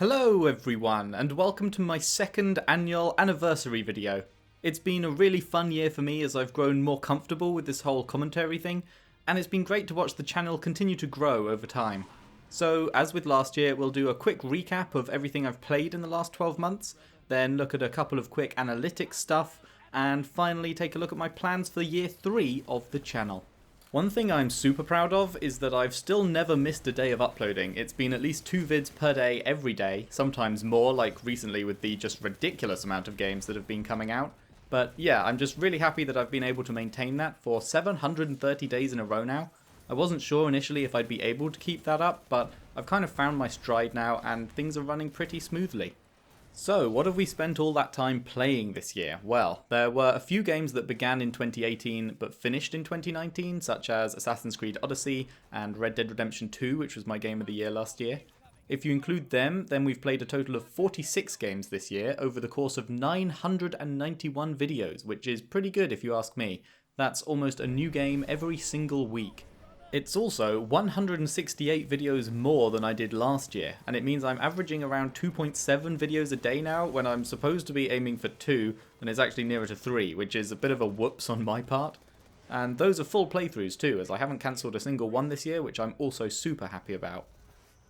Hello everyone, and welcome to my second annual anniversary video. It's been a really fun year for me as I've grown more comfortable with this whole commentary thing, and it's been great to watch the channel continue to grow over time. So, as with last year, we'll do a quick recap of everything I've played in the last 12 months, then look at a couple of quick analytics stuff, and finally take a look at my plans for year 3 of the channel. One thing I'm super proud of is that I've still never missed a day of uploading. It's been at least 2 vids per day every day, sometimes more, like recently with the just ridiculous amount of games that have been coming out. But yeah, I'm just really happy that I've been able to maintain that for 730 days in a row now. I wasn't sure initially if I'd be able to keep that up, but I've kind of found my stride now and things are running pretty smoothly. So, what have we spent all that time playing this year? Well, there were a few games that began in 2018 but finished in 2019, such as Assassin's Creed Odyssey and Red Dead Redemption 2, which was my game of the year last year. If you include them, then we've played a total of 46 games this year over the course of 991 videos, which is pretty good if you ask me. That's almost a new game every single week. It's also 168 videos more than I did last year, and it means I'm averaging around 2.7 videos a day now when I'm supposed to be aiming for 2, and it's actually nearer to 3, which is a bit of a whoops on my part. And those are full playthroughs too, as I haven't cancelled a single one this year, which I'm also super happy about.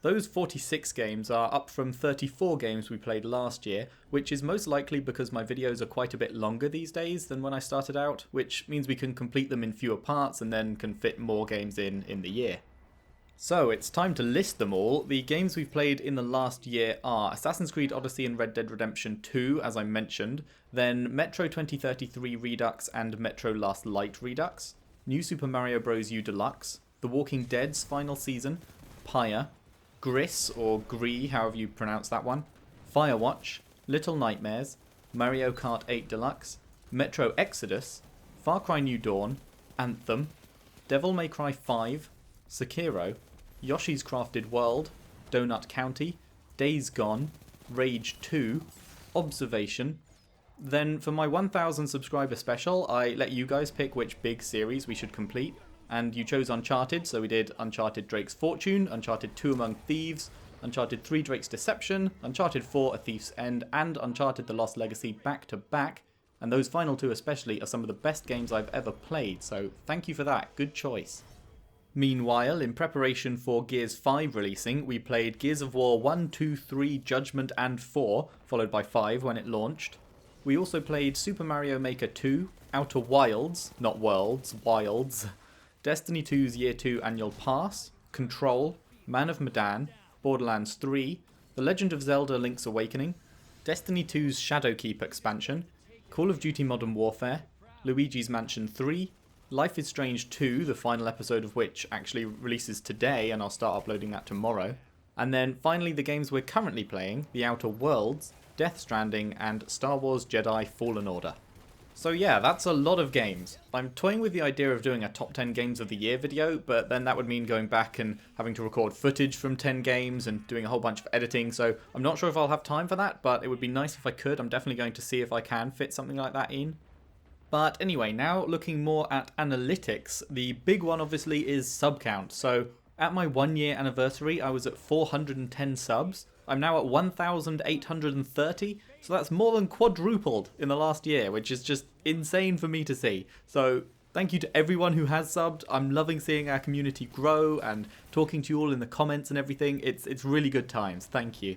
Those 46 games are up from 34 games we played last year, which is most likely because my videos are quite a bit longer these days than when I started out, which means we can complete them in fewer parts and then can fit more games in the year. So it's time to list them all. The games we've played in the last year are Assassin's Creed Odyssey and Red Dead Redemption 2, as I mentioned, then Metro 2033 Redux and Metro Last Light Redux, New Super Mario Bros. U Deluxe, The Walking Dead's final season, Pyre, Gris, or Gree, however you pronounce that one, Firewatch, Little Nightmares, Mario Kart 8 Deluxe, Metro Exodus, Far Cry New Dawn, Anthem, Devil May Cry 5, Sekiro, Yoshi's Crafted World, Donut County, Days Gone, Rage 2, Observation. Then for my 1000 subscriber special, I let you guys pick which big series we should complete. And you chose Uncharted, so we did Uncharted Drake's Fortune, Uncharted 2 Among Thieves, Uncharted 3 Drake's Deception, Uncharted 4 A Thief's End, and Uncharted The Lost Legacy back to back. And those final two especially are some of the best games I've ever played, so thank you for that, good choice. Meanwhile, in preparation for Gears 5 releasing, we played Gears of War 1, 2, 3, Judgment and 4, followed by 5 when it launched. We also played Super Mario Maker 2, Outer Wilds, not Worlds, Wilds, Destiny 2's Year 2 Annual Pass, Control, Man of Medan, Borderlands 3, The Legend of Zelda Link's Awakening, Destiny 2's Shadowkeep expansion, Call of Duty Modern Warfare, Luigi's Mansion 3, Life is Strange 2, the final episode of which actually releases today and I'll start uploading that tomorrow, and then finally the games we're currently playing, The Outer Worlds, Death Stranding and Star Wars Jedi Fallen Order. So yeah, that's a lot of games. I'm toying with the idea of doing a top 10 games of the year video, but then that would mean going back and having to record footage from 10 games and doing a whole bunch of editing, so I'm not sure if I'll have time for that, but it would be nice if I could. I'm definitely going to see if I can fit something like that in. But anyway, now looking more at analytics, the big one obviously is Subcount. So at my 1 year anniversary, I was at 410 subs. I'm now at 1,830, so that's more than quadrupled in the last year, which is just insane for me to see. So thank you to everyone who has subbed. I'm loving seeing our community grow and talking to you all in the comments and everything. It's really good times. Thank you.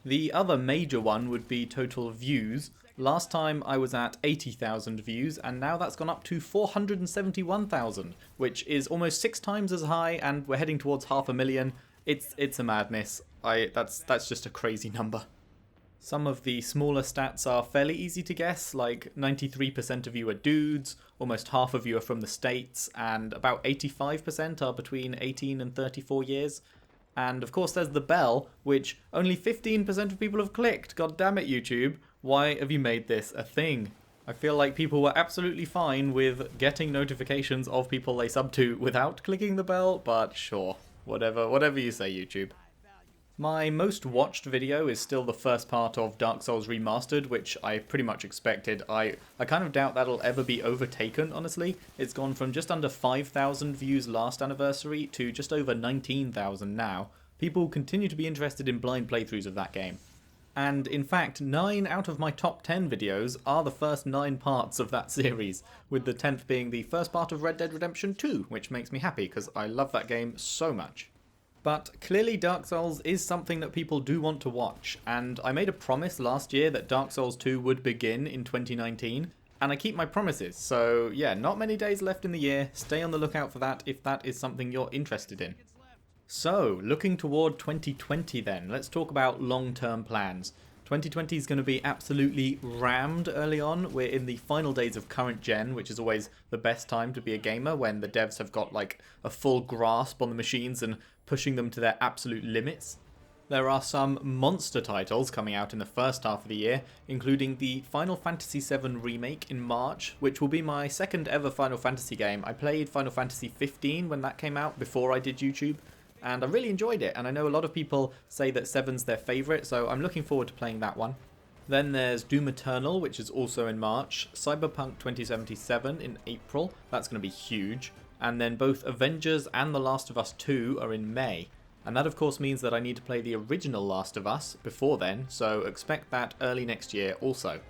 The other major one would be total views. Last time I was at 80,000 views, and now that's gone up to 471,000, which is almost 6 times as high, and we're heading towards 500,000. It's a madness. That's just a crazy number. Some of the smaller stats are fairly easy to guess, like 93% of you are dudes, almost half of you are from the States, and about 85% are between 18 and 34 years. And of course there's the bell, which only 15% of people have clicked. God damn it, YouTube. Why have you made this a thing? I feel like people were absolutely fine with getting notifications of people they sub to without clicking the bell, but sure. Whatever you say, YouTube. My most watched video is still the first part of Dark Souls Remastered, which I pretty much expected. I kind of doubt that'll ever be overtaken, honestly. It's gone from just under 5,000 views last anniversary to just over 19,000 now. People continue to be interested in blind playthroughs of that game. And in fact, 9 out of my top 10 videos are the first 9 parts of that series, with the 10th being the first part of Red Dead Redemption 2, which makes me happy because I love that game so much. But clearly Dark Souls is something that people do want to watch, and I made a promise last year that Dark Souls 2 would begin in 2019, and I keep my promises, so yeah, not many days left in the year, stay on the lookout for that if that is something you're interested in. So, looking toward 2020 then, let's talk about long-term plans. 2020 is going to be absolutely rammed early on. We're in the final days of current gen, which is always the best time to be a gamer when the devs have got like a full grasp on the machines and pushing them to their absolute limits. There are some monster titles coming out in the first half of the year, including the Final Fantasy VII Remake in March, which will be my second ever Final Fantasy game. I played Final Fantasy 15 when that came out before I did YouTube, and I really enjoyed it, and I know a lot of people say that 7's their favourite, so I'm looking forward to playing that one. Then there's Doom Eternal, which is also in March, Cyberpunk 2077 in April, that's going to be huge, and then both Avengers and The Last of Us 2 are in May. And that of course means that I need to play the original Last of Us before then, so expect that early next year also.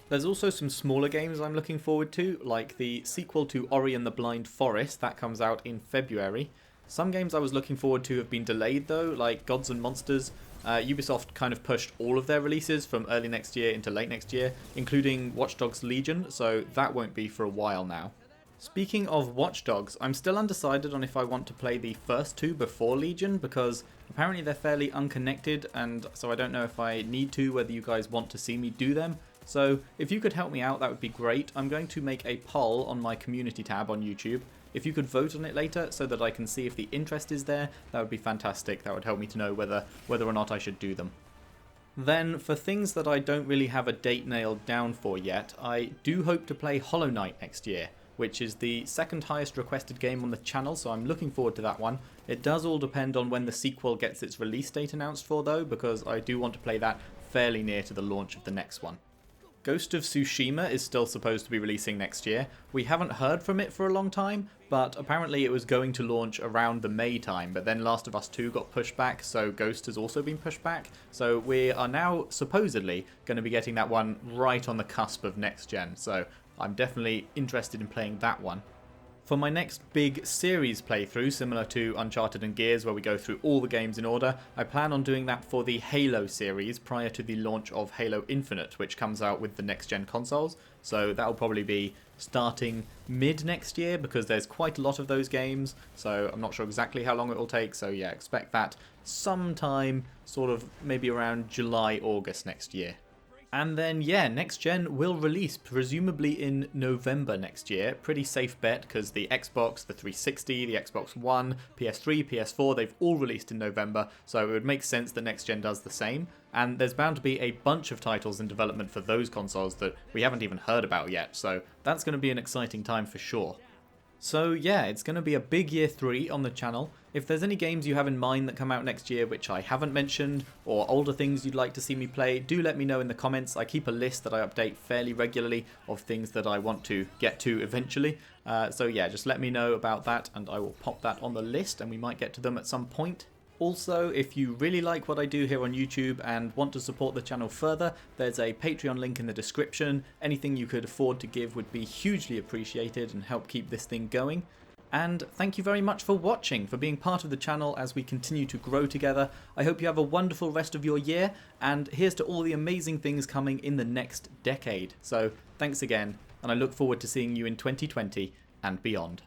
There's also some smaller games I'm looking forward to, like the sequel to Ori and the Blind Forest, that comes out in February. Some games I was looking forward to have been delayed though, like Gods and Monsters. Ubisoft kind of pushed all of their releases from early next year into late next year, including Watch Dogs Legion, so that won't be for a while now. Speaking of Watch Dogs, I'm still undecided on if I want to play the first 2 before Legion, because apparently they're fairly unconnected, and so I don't know if I need to, whether you guys want to see me do them. So if you could help me out, that would be great. I'm going to make a poll on my community tab on YouTube. If you could vote on it later so that I can see if the interest is there, that would be fantastic. That would help me to know whether or not I should do them. Then, for things that I don't really have a date nailed down for yet, I do hope to play Hollow Knight next year, which is the second highest requested game on the channel, so I'm looking forward to that one. It does all depend on when the sequel gets its release date announced for though, because I do want to play that fairly near to the launch of the next one. Ghost of Tsushima is still supposed to be releasing next year. We haven't heard from it for a long time, but apparently it was going to launch around the May time, but then Last of Us 2 got pushed back, so Ghost has also been pushed back. So we are now supposedly going to be getting that one right on the cusp of next gen, so I'm definitely interested in playing that one. For my next big series playthrough, similar to Uncharted and Gears where we go through all the games in order, I plan on doing that for the Halo series prior to the launch of Halo Infinite, which comes out with the next gen consoles. So that'll probably be starting mid next year because there's quite a lot of those games, so I'm not sure exactly how long it will take, so yeah, expect that sometime sort of maybe around July, August next year. And then, yeah, next gen will release presumably in November next year. Pretty safe bet because the Xbox, the 360, the Xbox One, PS3, PS4, they've all released in November, so it would make sense that next gen does the same. And there's bound to be a bunch of titles in development for those consoles that we haven't even heard about yet, so that's going to be an exciting time for sure. So yeah, it's going to be a big year 3 on the channel. If there's any games you have in mind that come out next year which I haven't mentioned, or older things you'd like to see me play, do let me know in the comments. I keep a list that I update fairly regularly of things that I want to get to eventually. So yeah, just let me know about that and I will pop that on the list and we might get to them at some point. Also, if you really like what I do here on YouTube and want to support the channel further, there's a Patreon link in the description. Anything you could afford to give would be hugely appreciated and help keep this thing going. And thank you very much for watching, for being part of the channel as we continue to grow together. I hope you have a wonderful rest of your year, and here's to all the amazing things coming in the next decade. So thanks again, and I look forward to seeing you in 2020 and beyond.